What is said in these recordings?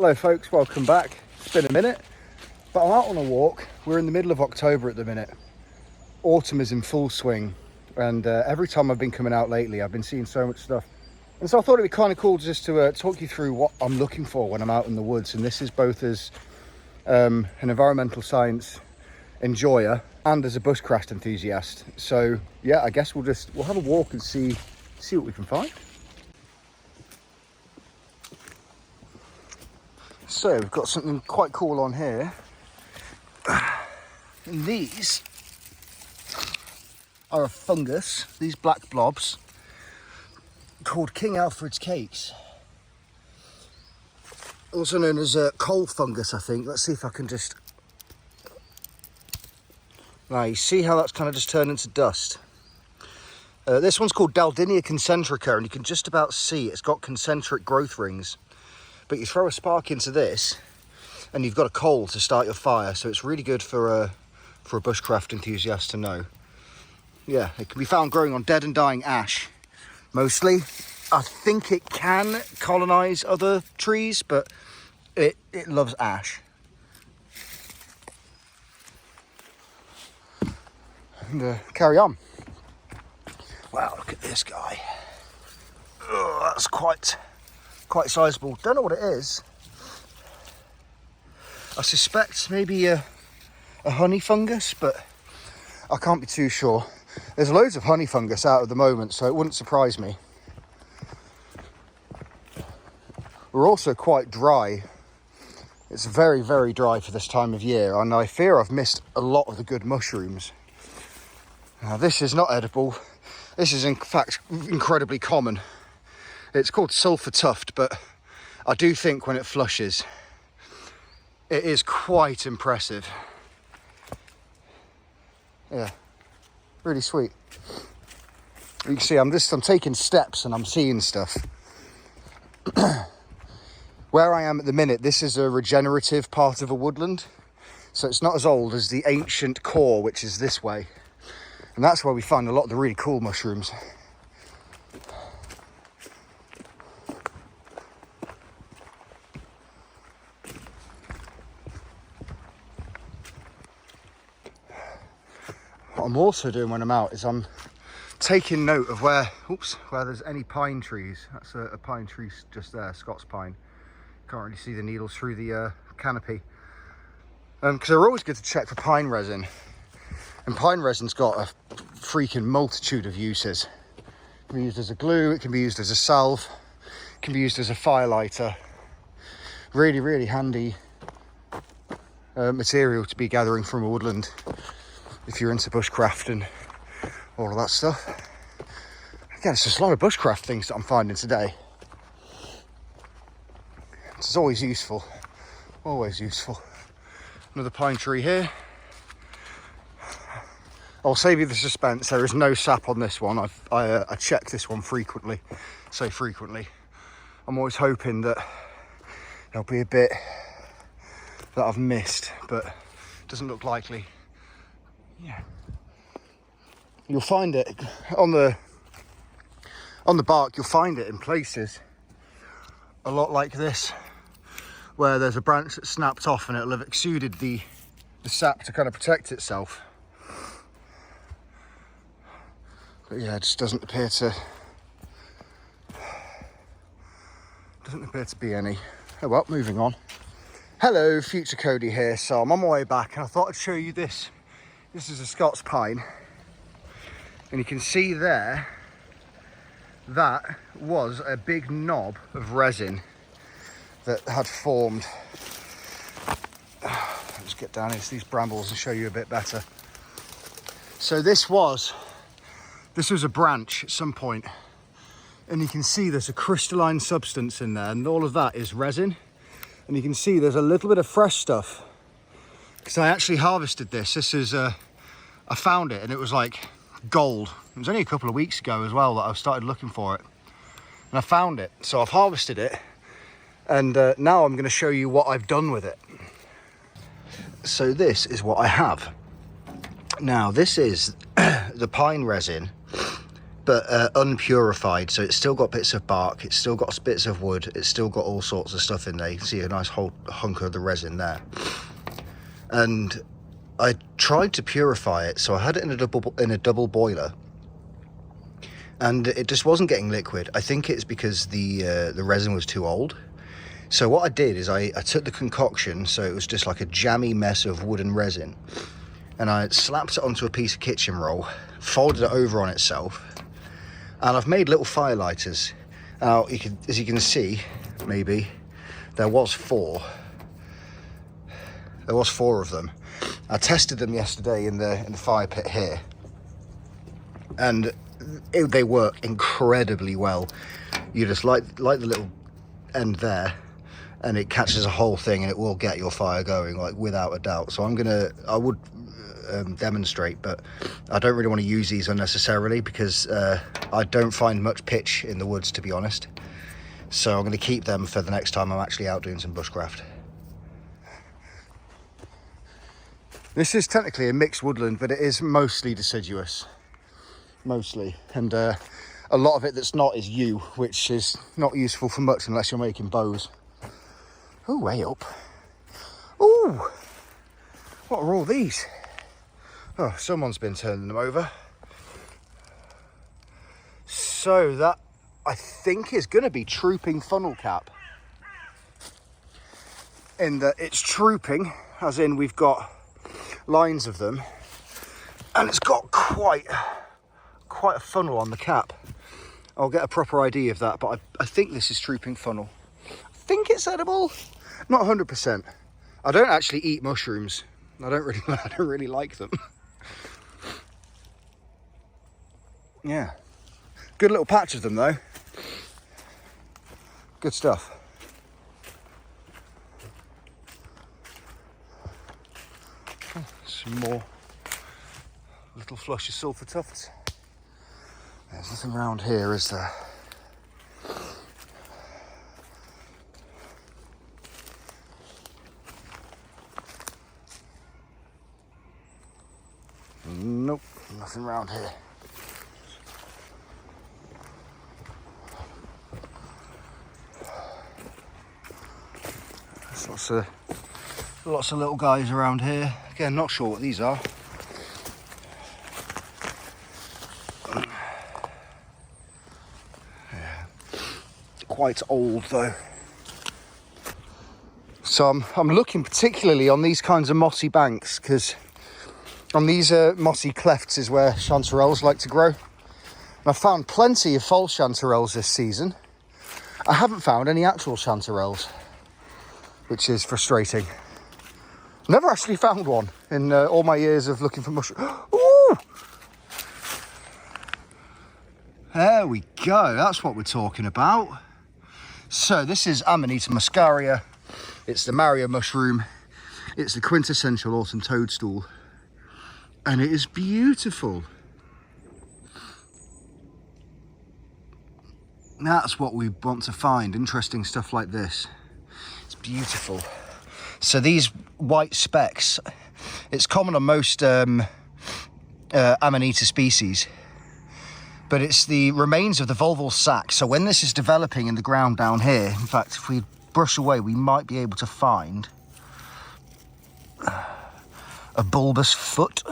Hello folks, welcome back. It's been a minute, but I'm out on a walk. We're in the middle of October at the minute. Autumn is in full swing, and every time I've been coming out lately, I've been seeing so much stuff. And so I thought it'd be kind of cool just to talk you through what I'm looking for when I'm out in the woods. And this is both as an environmental science enjoyer and as a bushcraft enthusiast. So yeah, I guess we'll have a walk and see what we can find. So we've got something quite cool on here. And these are a fungus, these black blobs, called King Alfred's cakes. Also known as coal fungus, I think. Let's see if I can just... Now, you see how that's kind of just turned into dust? This one's called Daldinia concentrica, and you can just about see it's got concentric growth rings. But you throw a spark into this, and you've got a coal to start your fire, so it's really good for a bushcraft enthusiast to know. Yeah, it can be found growing on dead and dying ash, mostly. I think it can colonise other trees, but it loves ash. And carry on. Wow, look at this guy. Oh, that's quite sizable. Don't know what it is. I suspect maybe a honey fungus, but I can't be too sure. There's loads of honey fungus out at the moment, so it wouldn't surprise me. We're also quite dry. It's very, very dry for this time of year, and I fear I've missed a lot of the good mushrooms. Now, this is not edible. This is in fact incredibly common. It's called sulphur tuft, but I do think when it flushes, it is quite impressive. Yeah, really sweet. You can see I'm taking steps and I'm seeing stuff. Where I am at the minute, this is a regenerative part of a woodland. So it's not as old as the ancient core, which is this way. And that's where we find a lot of the really cool mushrooms. What I'm also doing when I'm out is I'm taking note of where there's any pine trees. That's a pine tree just there, Scots pine. Can't really see the needles through the canopy. Because they're always good to check for pine resin. And pine resin's got a freaking multitude of uses. It can be used as a glue, it can be used as a salve, it can be used as a firelighter. Really, really handy material to be gathering from a woodland if you're into bushcraft and all of that stuff. Again, it's just a lot of bushcraft things that I'm finding today. It's always useful, always useful. Another pine tree here. I'll save you the suspense. There is no sap on this one. I check this one frequently, so frequently. I'm always hoping that there'll be a bit that I've missed, but it doesn't look likely. Yeah, you'll find it on the bark. You'll find it in places a lot like this, where there's a branch that snapped off and it'll have exuded the sap to kind of protect itself. But yeah, it just doesn't appear to be any. Oh well, moving on. Hello, Future Cody here. So I'm on my way back and I thought I'd show you this. This is a Scots pine. And you can see there, that was a big knob of resin that had formed. Let's get down into these brambles and show you a bit better. So this was a branch at some point, and you can see there's a crystalline substance in there, and all of that is resin. And you can see there's a little bit of fresh stuff, because I actually harvested this. This is I found it and it was like gold. It was only a couple of weeks ago as well that I started looking for it, and I found it, so I've harvested it, and now I'm going to show you what I've done with it. So this is what I have. Now this is the pine resin but unpurified, so it's still got bits of bark, it's still got bits of wood, it's still got all sorts of stuff in there. You can see a nice whole hunk of the resin there. And I tried to purify it, so I had it in a double boiler, and it just wasn't getting liquid. I think it's because the resin was too old. So what I did is I took the concoction, so it was just like a jammy mess of wood and resin, and I slapped it onto a piece of kitchen roll, folded it over on itself, and I've made little firelighters. Now, as you can see, maybe, there was four of them. I tested them yesterday in the fire pit here, and they work incredibly well. You just light the little end there, and it catches a whole thing, and it will get your fire going, like, without a doubt. So I would demonstrate, but I don't really want to use these unnecessarily, because I don't find much pitch in the woods, to be honest. So I'm going to keep them for the next time I'm actually out doing some bushcraft. This is technically a mixed woodland, but it is mostly deciduous, mostly, and a lot of it that's not is yew, which is not useful for much unless you're making bows. Oh, way up. Oh, what are all these? Oh, someone's been turning them over. So that, I think, is going to be trooping funnel cap. In that it's trooping, as in we've got lines of them, and it's got quite a funnel on the cap. I'll get a proper idea of that, but I think this is trooping funnel. I think it's edible, not 100%. I don't actually eat mushrooms. I don't really like them. Yeah, good little patch of them though. Good stuff. Oh, some more little flush of sulphur tufts. There's nothing around here, is there? Nope, nothing around here. There's lots of little guys around here. Again, not sure what these are. Yeah. Quite old though. So I'm looking particularly on these kinds of mossy banks, because on these mossy clefts is where chanterelles like to grow. And I've found plenty of false chanterelles this season. I haven't found any actual chanterelles, which is frustrating. Never actually found one in all my years of looking for mushrooms. Ooh! There we go, that's what we're talking about. So this is Amanita muscaria. It's the Mario mushroom. It's the quintessential autumn toadstool. And it is beautiful. That's what we want to find, interesting stuff like this. It's beautiful. So these white specks, it's common on most Amanita species, but it's the remains of the volval sac. So when this is developing in the ground down here, in fact, if we brush away, we might be able to find a bulbous foot.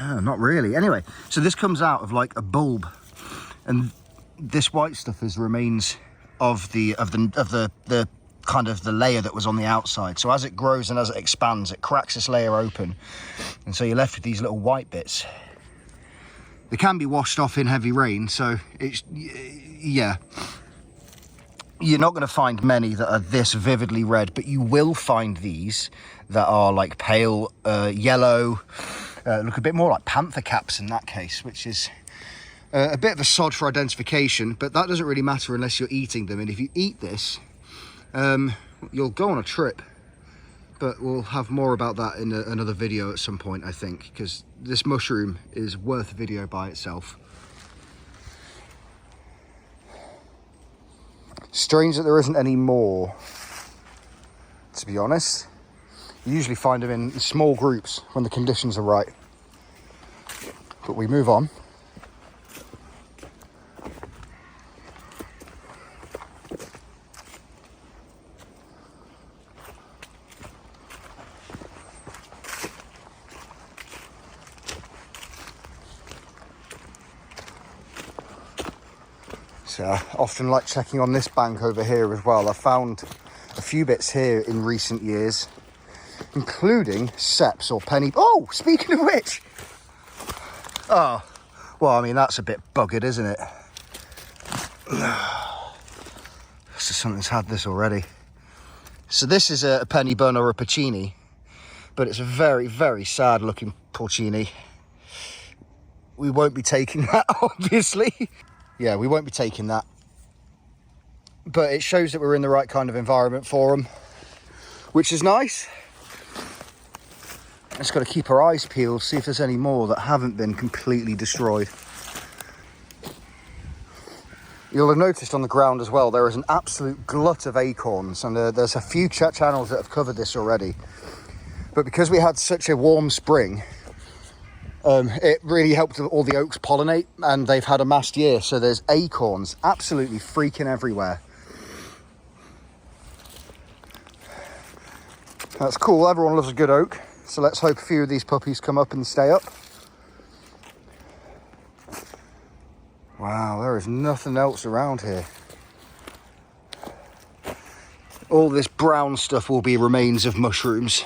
Oh, not really. Anyway, so this comes out of like a bulb, and this white stuff is remains of the kind of the layer that was on the outside. So as it grows and as it expands, it cracks this layer open, and so you're left with these little white bits. They can be washed off in heavy rain, so it's, yeah, you're not going to find many that are this vividly red, but you will find these that are like pale yellow, look a bit more like panther caps in that case, which is a bit of a sod for identification, but that doesn't really matter unless you're eating them. And if you eat this, you'll go on a trip, but we'll have more about that in another video at some point, I think, because this mushroom is worth a video by itself. Strange that there isn't any more, to be honest. You usually find them in small groups when the conditions are right. But we move on. So I often like checking on this bank over here as well. I found a few bits here in recent years, including seps or penny. Oh, speaking of which. Oh, well, I mean, that's a bit buggered, isn't it? So something's had this already. So this is a penny bun or a Porcini, but it's a very, very sad looking Porcini. We won't be taking that, obviously. Yeah, we won't be taking that. But it shows that we're in the right kind of environment for them, which is nice. Just got to keep our eyes peeled, see if there's any more that haven't been completely destroyed. You'll have noticed on the ground as well, there is an absolute glut of acorns, and there's a few channels that have covered this already. But because we had such a warm spring, it really helped all the oaks pollinate, and they've had a mast year, so there's acorns absolutely freaking everywhere. That's cool. Everyone loves a good oak, so let's hope a few of these puppies come up and stay up. Wow, there is nothing else around here. All this brown stuff will be remains of mushrooms.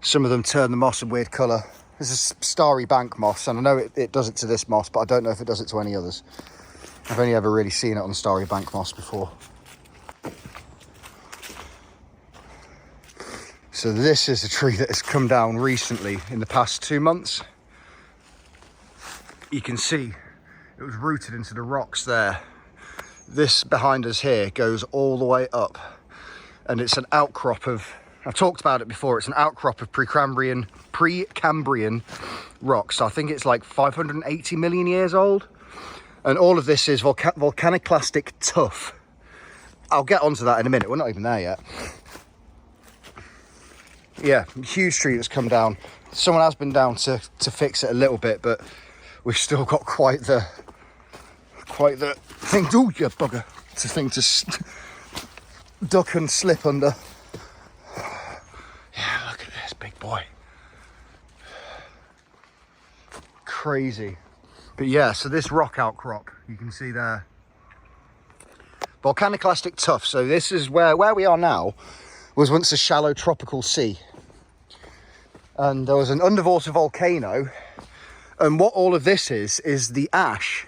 Some of them turn the moss a weird colour. This is starry bank moss, and I know it does it to this moss, but I don't know if it does it to any others. I've only ever really seen it on starry bank moss before. So this is a tree that has come down recently in the past 2 months. You can see it was rooted into the rocks there. This behind us here goes all the way up, and it's an outcrop of, I've talked about it before, it's an outcrop of Precambrian rocks. So I think it's like 580 million years old. And all of this is volcaniclastic tuff. I'll get onto that in a minute, we're not even there yet. Yeah, huge tree that's come down. Someone has been down to fix it a little bit, but we've still got quite the thing. Oh, you bugger! It's a thing to duck and slip under. Yeah, look at this big boy. Crazy. But yeah, so this rock outcrop you can see there, volcaniclastic tuff. So this is where we are now. Was once a shallow tropical sea, and there was an underwater volcano, and what all of this is the ash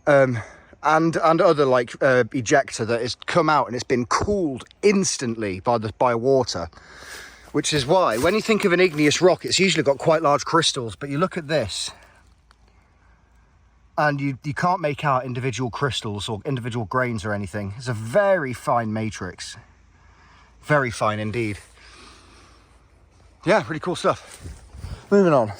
and other like ejecta that has come out, and it's been cooled instantly by water, which is why when you think of an igneous rock, it's usually got quite large crystals, but you look at this and you can't make out individual crystals or individual grains or anything. It's a very fine matrix. Very fine indeed. Yeah, pretty cool stuff. Moving on.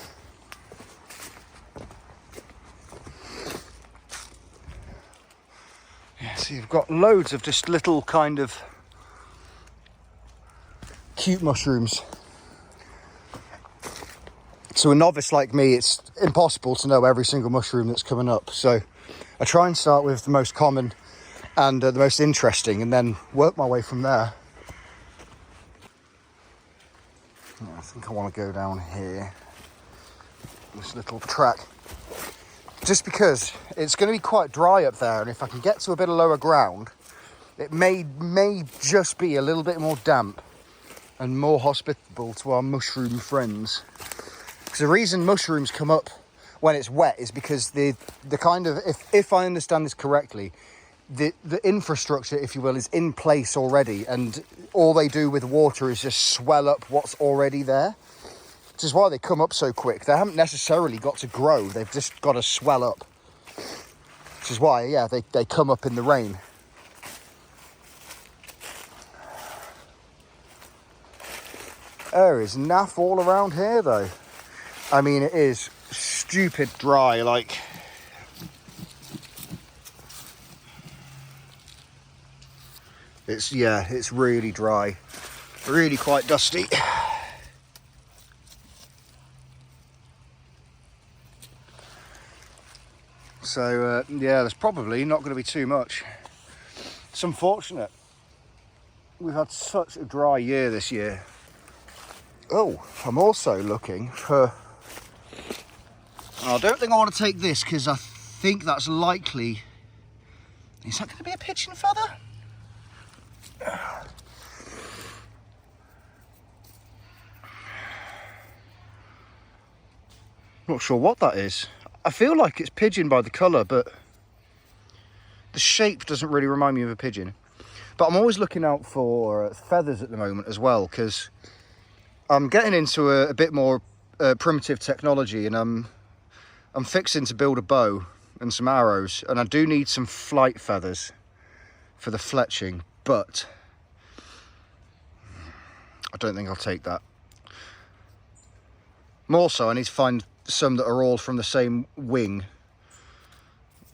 Yeah, so you've got loads of just little kind of cute mushrooms. To a novice like me, it's impossible to know every single mushroom that's coming up. So I try and start with the most common and the most interesting, and then work my way from there. I think I want to go down here, this little track, just because it's going to be quite dry up there, and if I can get to a bit of lower ground, it may just be a little bit more damp and more hospitable to our mushroom friends. Because the reason mushrooms come up when it's wet is because the kind of, if I understand this correctly, the infrastructure, if you will, is in place already, and all they do with water is just swell up what's already there, which is why they come up so quick. They haven't necessarily got to grow, they've just got to swell up, which is why, yeah, they come up in the rain. There is naff all around here though. I mean, it is stupid dry, like, it's really dry, really quite dusty. So yeah, there's probably not going to be too much. It's unfortunate. We've had such a dry year this year. Oh, I'm also looking for... I don't think I want to take this because I think that's likely... Is that going to be a pigeon feather? Not sure what that is. I feel like it's pigeon by the colour, but the shape doesn't really remind me of a pigeon. But I'm always looking out for feathers at the moment as well, because I'm getting into a bit more primitive technology, and I'm fixing to build a bow and some arrows, and I do need some flight feathers for the fletching, but I don't think I'll take that. More so, I need to find some that are all from the same wing.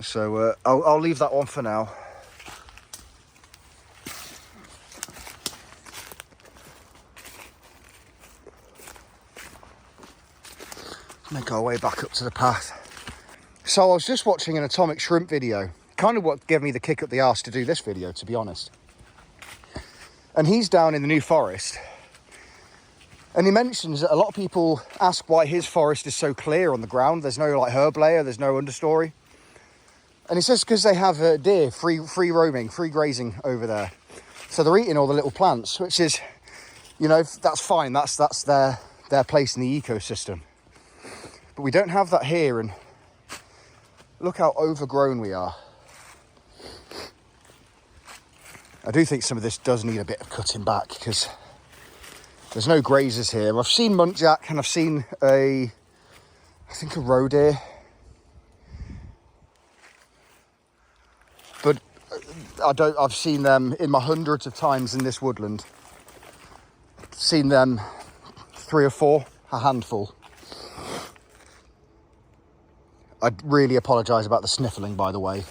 So I'll leave that one for now. Make our way back up to the path. So I was just watching an atomic shrimp video. Kind of what gave me the kick up the arse to do this video, to be honest. And he's down in the New Forest. And he mentions that a lot of people ask why his forest is so clear on the ground. There's no like herb layer, there's no understory. And he says because they have deer free roaming, free grazing over there. So they're eating all the little plants, which is, you know, that's fine. That's their place in the ecosystem. But we don't have that here, and look how overgrown we are. I do think some of this does need a bit of cutting back because there's no grazers here. I've seen muntjac and I've seen I think a roe deer. But I've seen them in my hundreds of times in this woodland. Seen them 3 or 4, a handful. I really apologise about the sniffling, by the way.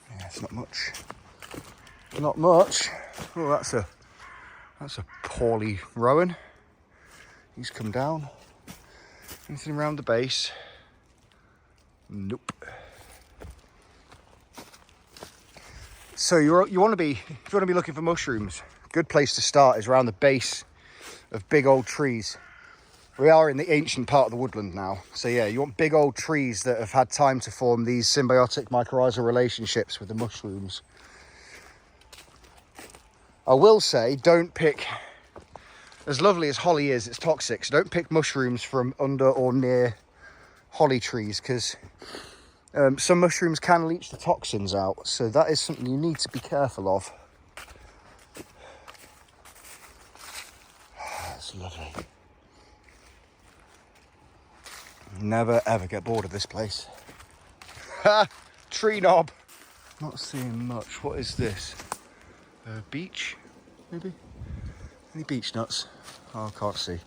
Yeah, it's not much. Not much. Oh, that's a poorly rowan. He's come down. Anything around the base? Nope. So if you want to be looking for mushrooms, a good place to start is around the base of big old trees. We are in the ancient part of the woodland now. So yeah, you want big old trees that have had time to form these symbiotic mycorrhizal relationships with the mushrooms. I will say, don't pick, as lovely as holly is, it's toxic, so don't pick mushrooms from under or near holly trees, because some mushrooms can leach the toxins out, so that is something you need to be careful of. That's lovely. Never ever get bored of this place. Ha! Tree knob. Not seeing much. What is this? Beech, maybe? Any beech nuts? Oh, I can't see.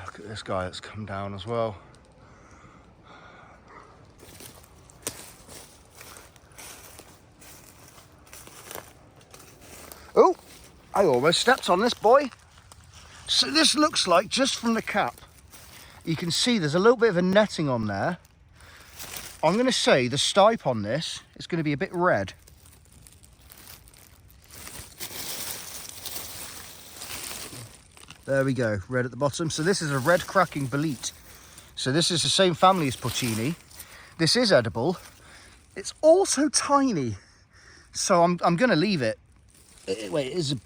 Look at this guy that's come down as well. Oh, I almost stepped on this boy. So this looks like, just from the cap, you can see there's a little bit of a netting on there. I'm going to say the stipe on this is going to be a bit red. There we go, red at the bottom. So this is a red cracking bolete. So this is the same family as Porcini. This is edible. It's also tiny. So I'm going to leave it. Wait, it is a...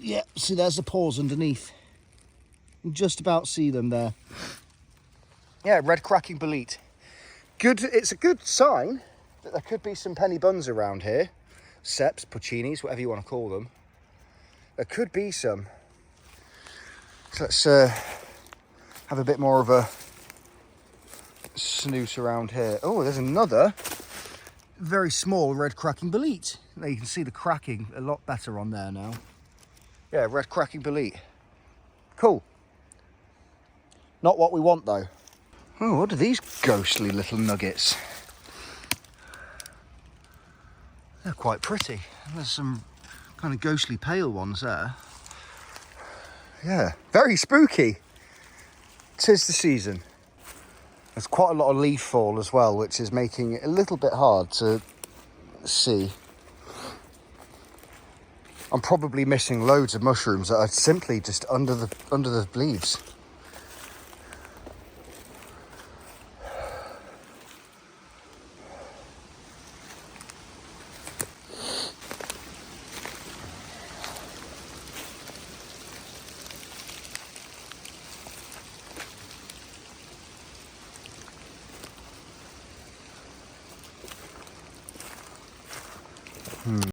Yeah, see, there's the pores underneath. You can just about see them there. Yeah, red cracking bolete. Good. It's a good sign that there could be some penny buns around here. Seps, Porcinis, whatever you want to call them. There could be some. So let's have a bit more of a snoot around here. Oh, there's another. very small red cracking bolete. Now you can see the cracking a lot better on there now. Yeah, red cracking bolete. Cool. Not what we want though. Oh, what are these ghostly little nuggets? They're quite pretty. There's some kind of ghostly pale ones there. Yeah, very spooky. 'Tis the season. There's quite a lot of leaf fall as well, which is making it a little bit hard to see. I'm probably missing loads of mushrooms that are simply just under the leaves.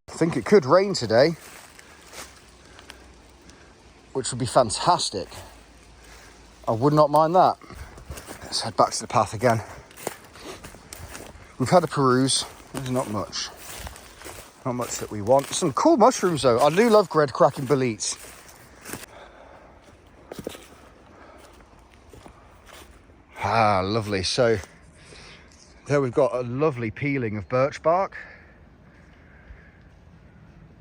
I think it could rain today, which would be fantastic. I would not mind that. Let's head back to the path again. We've had a peruse. There's not much. Not much that we want. Some cool mushrooms though. I do love red cracking boletes. Ah, lovely. So there we've got a lovely peeling of birch bark.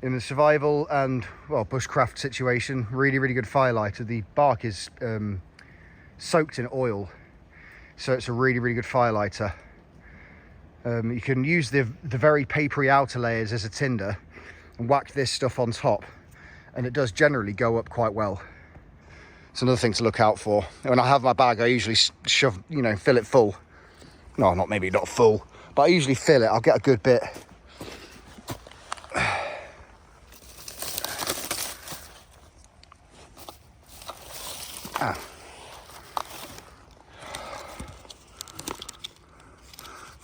In the survival and, well, bushcraft situation, really, really good firelighter. The bark is soaked in oil, so it's a really, really good firelighter. You can use the very papery outer layers as a tinder and whack this stuff on top, and it does generally go up quite well. It's another thing to look out for. When I have my bag, I usually shove, fill it full. No, maybe not full, but I usually fill it. I'll get a good bit.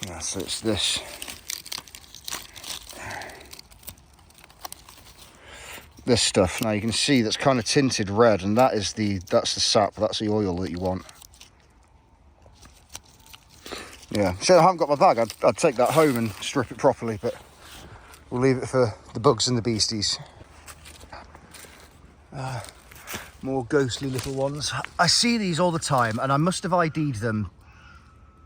Yeah, so it's this. This stuff. Now you can see that's kind of tinted red, and that's the sap, that's the oil that you want. Yeah, so I haven't got my bag, I'd take that home and strip it properly, but we'll leave it for the bugs and the beasties. More ghostly little ones. I see these all the time, and I must have ID'd them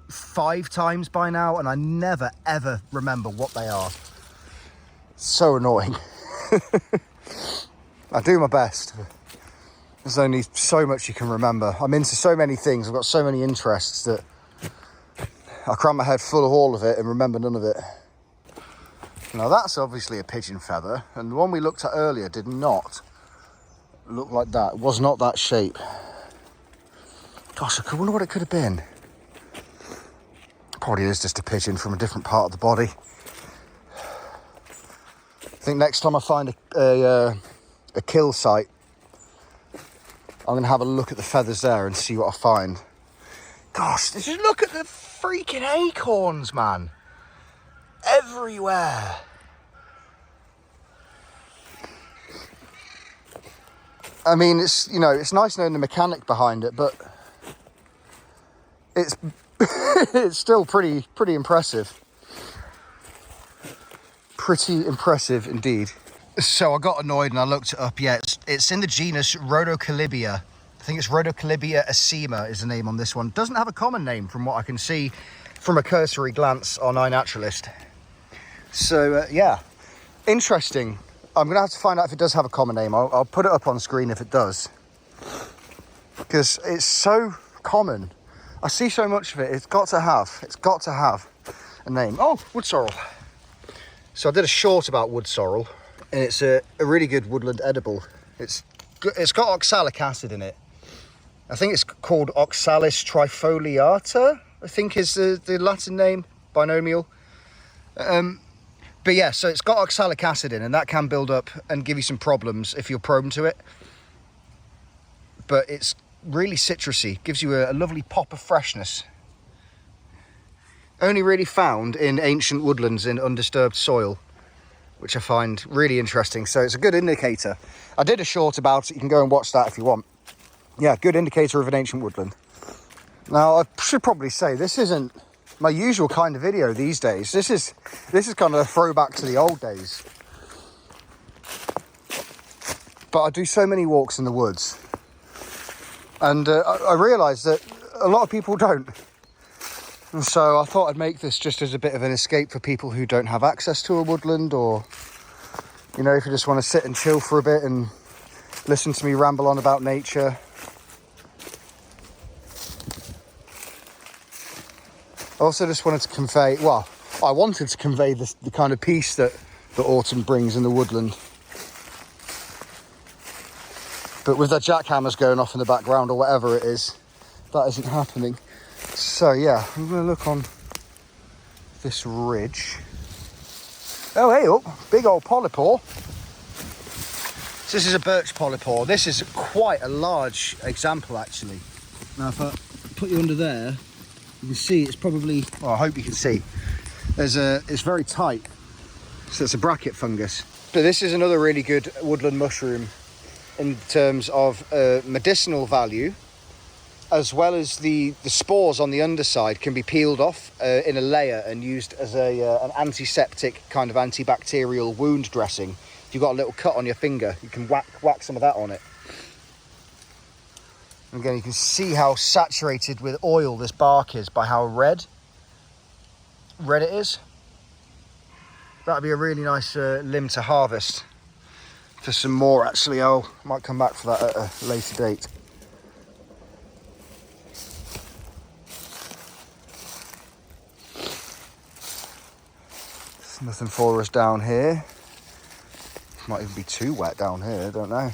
5 times by now, and I never ever remember what they are. So annoying. I do my best. There's only so much you can remember. I'm into so many things, I've got so many interests that I cram my head full of all of it and remember none of it. Now that's obviously a pigeon feather, and the one we looked at earlier did not look like that. It was not that shape. Gosh, I wonder what it could have been. Probably is just a pigeon from a different part of the body. I think next time I find a kill site, I'm going to have a look at the feathers there and see what I find. Gosh, just look at the freaking acorns, man. Everywhere. I mean, it's nice knowing the mechanic behind it, but it's it's still pretty impressive. Pretty impressive indeed. So I got annoyed and I looked it up. Yeah, it's in the genus Rhodocalibia. I think it's Rhodocalibia acema is the name on this one. Doesn't have a common name from what I can see from a cursory glance on iNaturalist. So yeah, interesting. I'm gonna have to find out if it does have a common name. I'll put it up on screen if it does, because it's so common. I see so much of it. It's got to have a name. Oh, wood sorrel. So I did a short about wood sorrel, and it's a really good woodland edible. It's got oxalic acid in it. I think it's called Oxalis trifoliata, I think is the Latin name, binomial. But yeah, so it's got oxalic acid in, and that can build up and give you some problems if you're prone to it. But it's really citrusy, gives you a lovely pop of freshness. Only really found in ancient woodlands in undisturbed soil, which I find really interesting. So it's a good indicator. I did a short about it. You can go and watch that if you want. Yeah, good indicator of an ancient woodland. Now, I should probably say this isn't my usual kind of video these days. This is kind of a throwback to the old days. But I do so many walks in the woods, and I realised that a lot of people don't. And so I thought I'd make this just as a bit of an escape for people who don't have access to a woodland, or, you know, if you just want to sit and chill for a bit and listen to me ramble on about nature. I also just wanted to convey, well, I wanted to convey the kind of peace that autumn brings in the woodland. But with the jackhammers going off in the background or whatever it is, that isn't happening. So yeah, I'm going to look on this ridge. Oh, hey, oh, big old polypore. So this is a birch polypore. This is quite a large example, actually. Now, if I put you under there, you can see it's probably, well, I hope you can see, it's very tight. So it's a bracket fungus. But this is another really good woodland mushroom in terms of medicinal value, as well as the spores on the underside can be peeled off in a layer and used as an antiseptic kind of antibacterial wound dressing. If you've got a little cut on your finger, you can whack some of that on it. And again, you can see how saturated with oil this bark is by how red it is. That'd be a really nice limb to harvest for some more. Actually, I might come back for that at a later date. There's nothing for us down here. Might even be too wet down here, I don't know.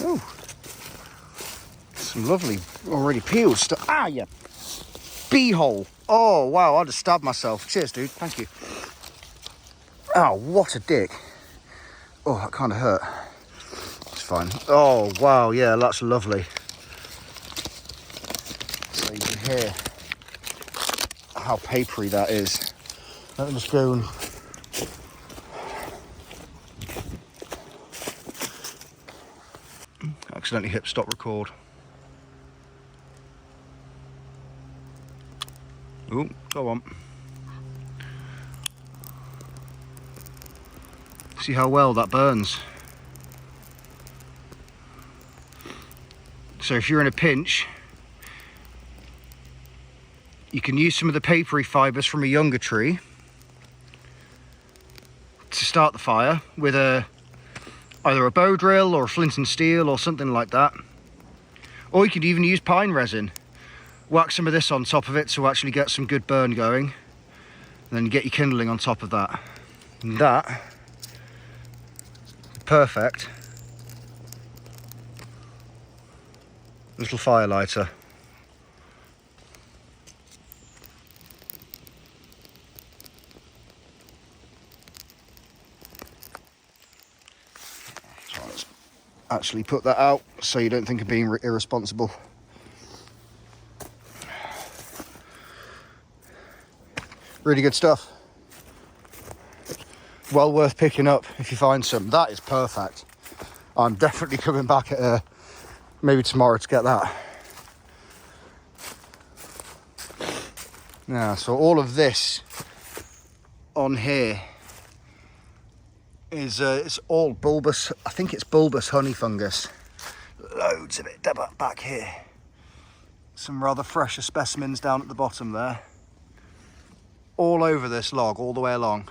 Ooh, some lovely already peeled stuff. Ah, yeah, beehole. Oh wow, I just stabbed myself. Cheers, dude. Thank you. Oh, what a dick. Oh, that kind of hurt. It's fine. Oh wow, yeah, that's lovely. So you can hear how papery that is. Let me just go and accidentally hit stop record. Ooh, go on. See how well that burns. So if you're in a pinch, you can use some of the papery fibres from a younger tree to start the fire with either a bow drill or a flint and steel or something like that. Or you could even use pine resin. Whack some of this on top of it to actually get some good burn going. And then you get your kindling on top of that. And that, perfect little firelighter. Actually put that out so you don't think of being irresponsible. Really good stuff. Well worth picking up if you find some. That is perfect. I'm definitely coming back at maybe tomorrow to get that. Now, so all of this on here is it's all bulbous. I think it's bulbous honey fungus. Loads of it back here. Some rather fresher specimens down at the bottom there. All over this log, all the way along.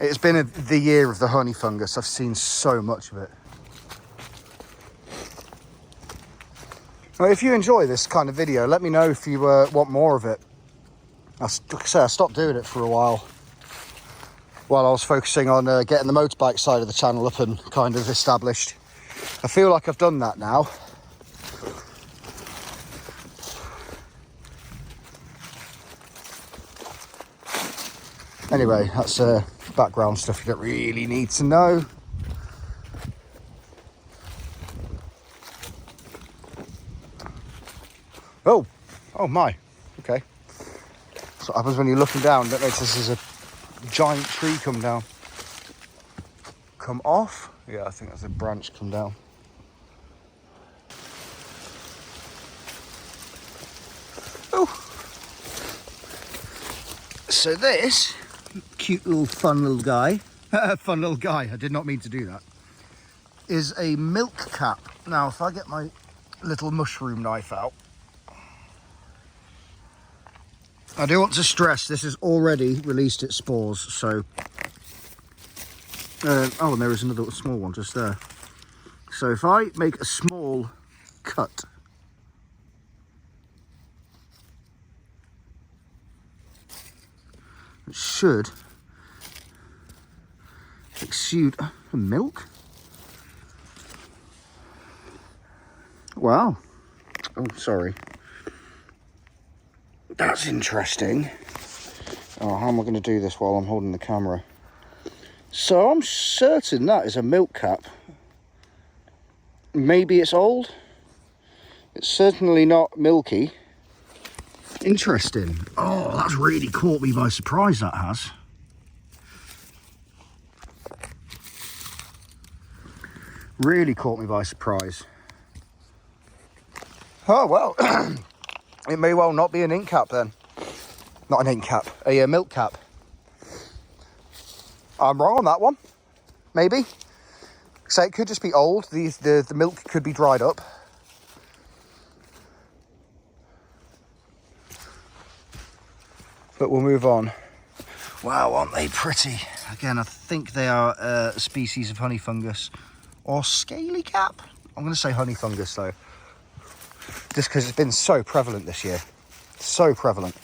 It's been the year of the honey fungus. I've seen so much of it. Well, if you enjoy this kind of video, let me know if you want more of it. Like I say, I stopped doing it for a while. while I was focusing on getting the motorbike side of the channel up and kind of established. I feel like I've done that now. Anyway, that's background stuff you don't really need to know. Oh my, okay. That's what happens when you're looking down. Don't notice there's a giant tree come down. Come off? Yeah, I think that's a branch come down. Oh. So this cute little fun little guy, fun little guy, I did not mean to do that, is a milk cap. Now, if I get my little mushroom knife out, I do want to stress this has already released its spores, so... oh, and there is another small one just there. So if I make a small cut, it should exude milk. Wow. Oh, sorry. That's interesting. Oh, how am I going to do this while I'm holding the camera? So I'm certain that is a milk cap. Maybe it's old. It's certainly not milky. Interesting. Oh, that's really caught me by surprise, that has. Really caught me by surprise. Oh, well. It may well not be an ink cap then. Not an ink cap, a milk cap. I'm wrong on that one. Maybe. So it could just be old. The milk could be dried up. But we'll move on. Wow, aren't they pretty? Again, I think they are a species of honey fungus or scaly cap. I'm going to say honey fungus though. Just because it's been so prevalent this year. So prevalent.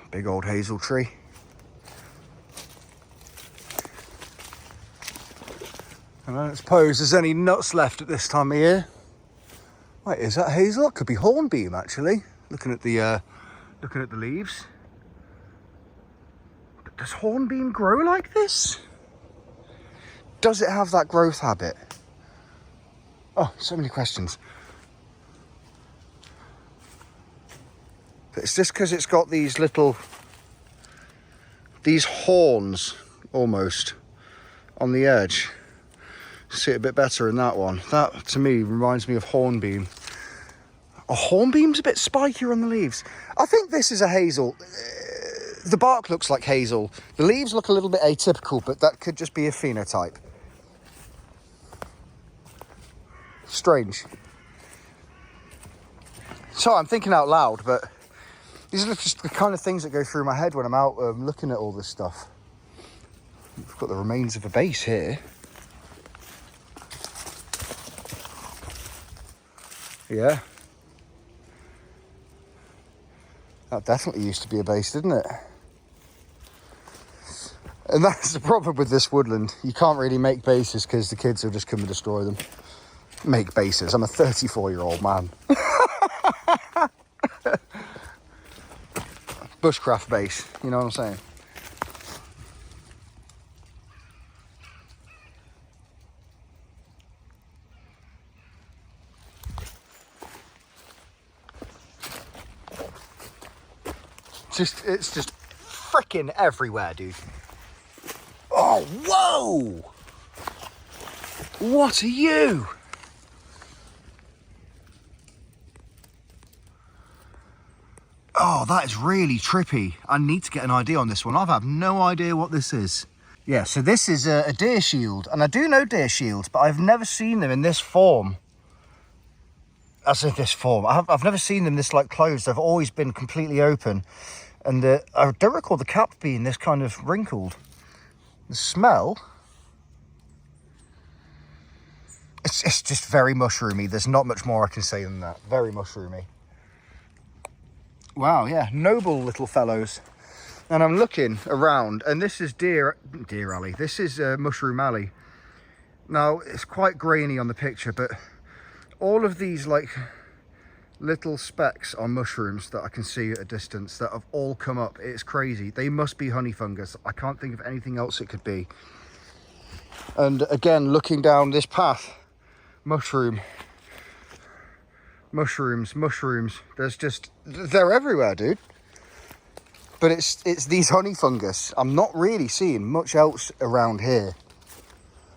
Big old hazel tree. I don't suppose there's any nuts left at this time of year. Wait, is that hazel? It could be hornbeam actually. Looking at the leaves. Does hornbeam grow like this? Does it have that growth habit? Oh, so many questions. But it's just because it's got these horns almost on the edge. See it a bit better in that one. That to me reminds me of hornbeam. A hornbeam's a bit spikier on the leaves. I think this is a hazel. The bark looks like hazel. The leaves look a little bit atypical, but that could just be a phenotype. Strange. So I'm thinking out loud, but these are just the kind of things that go through my head when I'm out looking at all this stuff. We've got the remains of a base here. Yeah. That definitely used to be a base, didn't it? And that's the problem with this woodland. You can't really make bases because the kids will just come and destroy them. Make bases. I'm a 34-year-old man. Bushcraft base, you know what I'm saying? It's just freaking everywhere, dude. Oh, whoa! What are you? Oh, that is really trippy. I need to get an idea on this one. I have no idea what this is. Yeah, so this is a deer shield. And I do know deer shields, but I've never seen them in this form. As in this form. I've never seen them this like closed. They've always been completely open. And I don't recall the cap being this kind of wrinkled. The smell... It's just very mushroomy. There's not much more I can say than that. Very mushroomy. Wow, yeah, noble little fellows. And I'm looking around, and this is deer alley. This is mushroom alley. Now, it's quite grainy on the picture, but all of these like little specks on mushrooms that I can see at a distance that have all come up, it's crazy. They must be honey fungus. I can't think of anything else it could be. And again, looking down this path, mushrooms. They're everywhere, dude. But it's these honey fungus. I'm not really seeing much else around here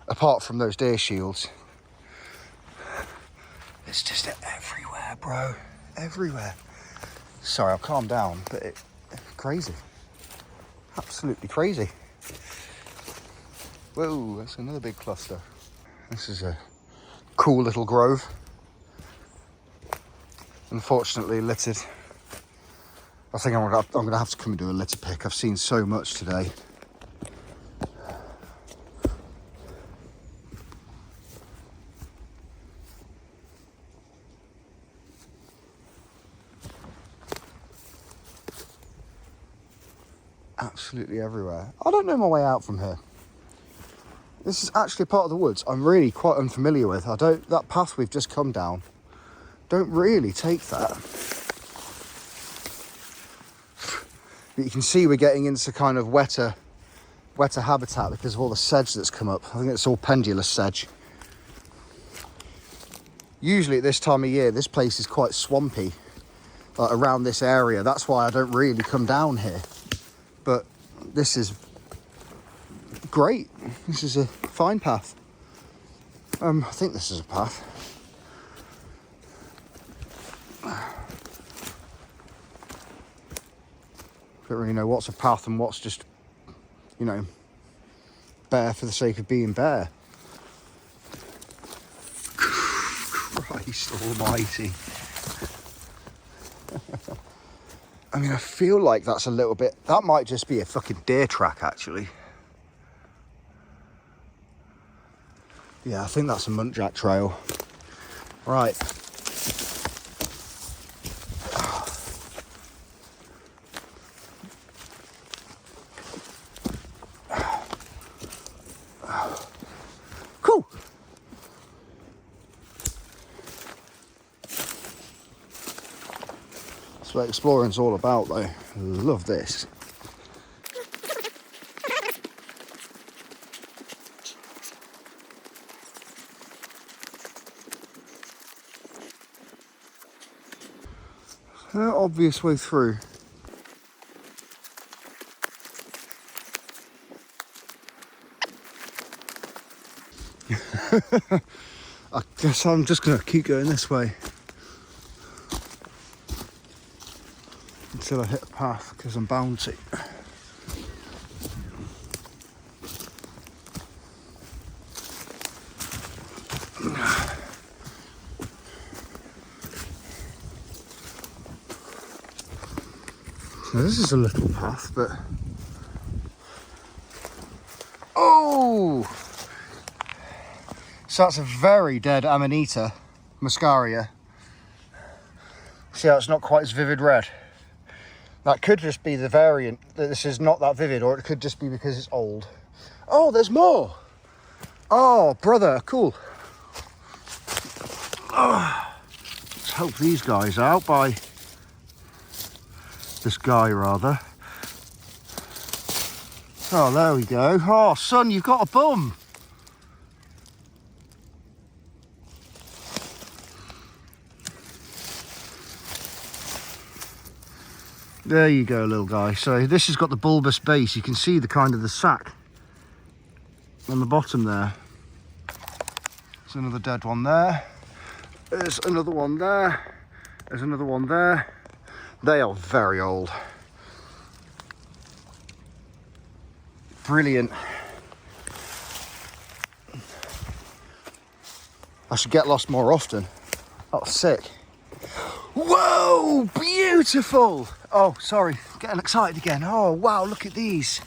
apart from those deer shields. It's just everywhere, bro. Everywhere. Sorry, I'll calm down, but it's crazy. Absolutely crazy. Whoa, that's another big cluster. This is a cool little grove. Unfortunately littered. I think I'm gonna have to come and do a litter pick. I've seen so much today. Absolutely everywhere. I don't know my way out from here. This is actually part of the woods I'm really quite unfamiliar with. That path we've just come down, don't really take that. But you can see we're getting into kind of wetter habitat because of all the sedge that's come up. I think it's all pendulous sedge. Usually at this time of year, this place is quite swampy, like around this area. That's why I don't really come down here. But this is great. This is a fine path. I think this is a path. Don't really know what's a path and what's just, you know, bare for the sake of being bare. Christ almighty. I mean, I feel like that's a little bit... That might just be a fucking deer track, actually. Yeah, I think that's a muntjac trail. Right. Cool. That's what exploring's all about, though. Love this. No obvious way through. I guess I'm just going to keep going this way until I hit a path, because I'm bound to. So this is a little path, but... Oh! So that's a very dead Amanita muscaria. See how it's not quite as vivid red? That could just be the variant, that this is not that vivid, or it could just be because it's old. Oh, there's more! Oh, brother, cool. Oh, let's help these guys out by... This guy, rather. Oh, there we go. Oh, son, you've got a bum. There you go, little guy. So this has got the bulbous base. You can see the kind of the sac on the bottom there. There's another dead one there. There's another one there. There's another one there. They are very old. Brilliant. I should get lost more often. That was sick. Whoa, beautiful. Oh, sorry, getting excited again. Oh, wow, look at these.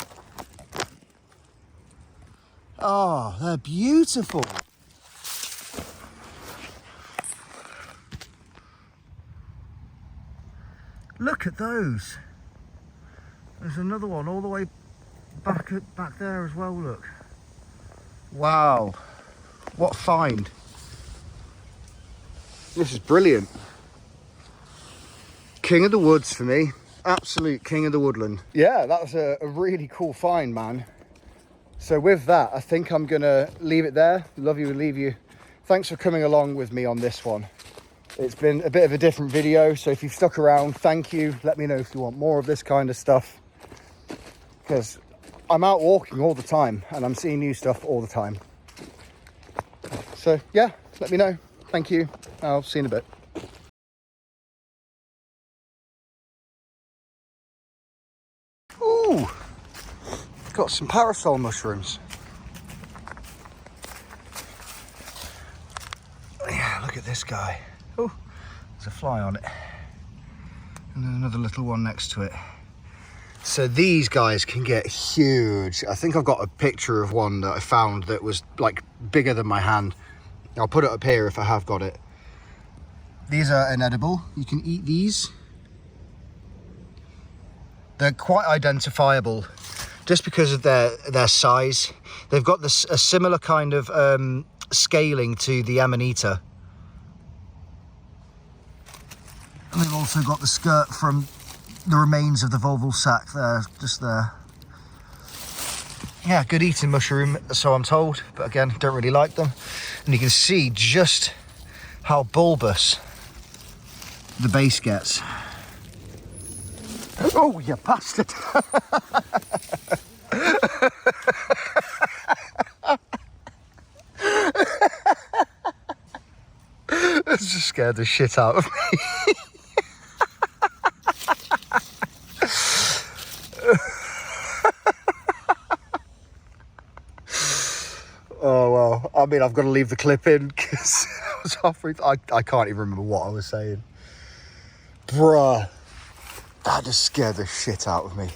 Oh, they're beautiful. Look at those. There's another one all the way back there as well, look. Wow, what a find. This is brilliant. King of the woods for me. Absolute king of the woodland. Yeah, that was a really cool find, man. So with that, I think I'm gonna leave it there. Love you, leave you. Thanks for coming along with me on this one. It's been a bit of a different video, so if you've stuck around, thank you. Let me know if you want more of this kind of stuff, because I'm out walking all the time and I'm seeing new stuff all the time. So yeah, let me know. Thank you. I'll see you in a bit. Ooh, got some parasol mushrooms. Yeah, look at this guy. Oh, there's a fly on it. And then another little one next to it. So these guys can get huge. I think I've got a picture of one that I found that was like bigger than my hand. I'll put it up here if I have got it. These are inedible. You can eat these. They're quite identifiable just because of their size. They've got a similar kind of scaling to the Amanita. And they've also got the skirt from the remains of the volval sac there, just there. Yeah, good eating mushroom, so I'm told, but again, don't really like them. And you can see just how bulbous the base gets. Oh, you bastard! That just scared the shit out of me. Oh well, I mean, I've got to leave the clip in because I was halfway. I can't even remember what I was saying. Bruh, that just scared the shit out of me.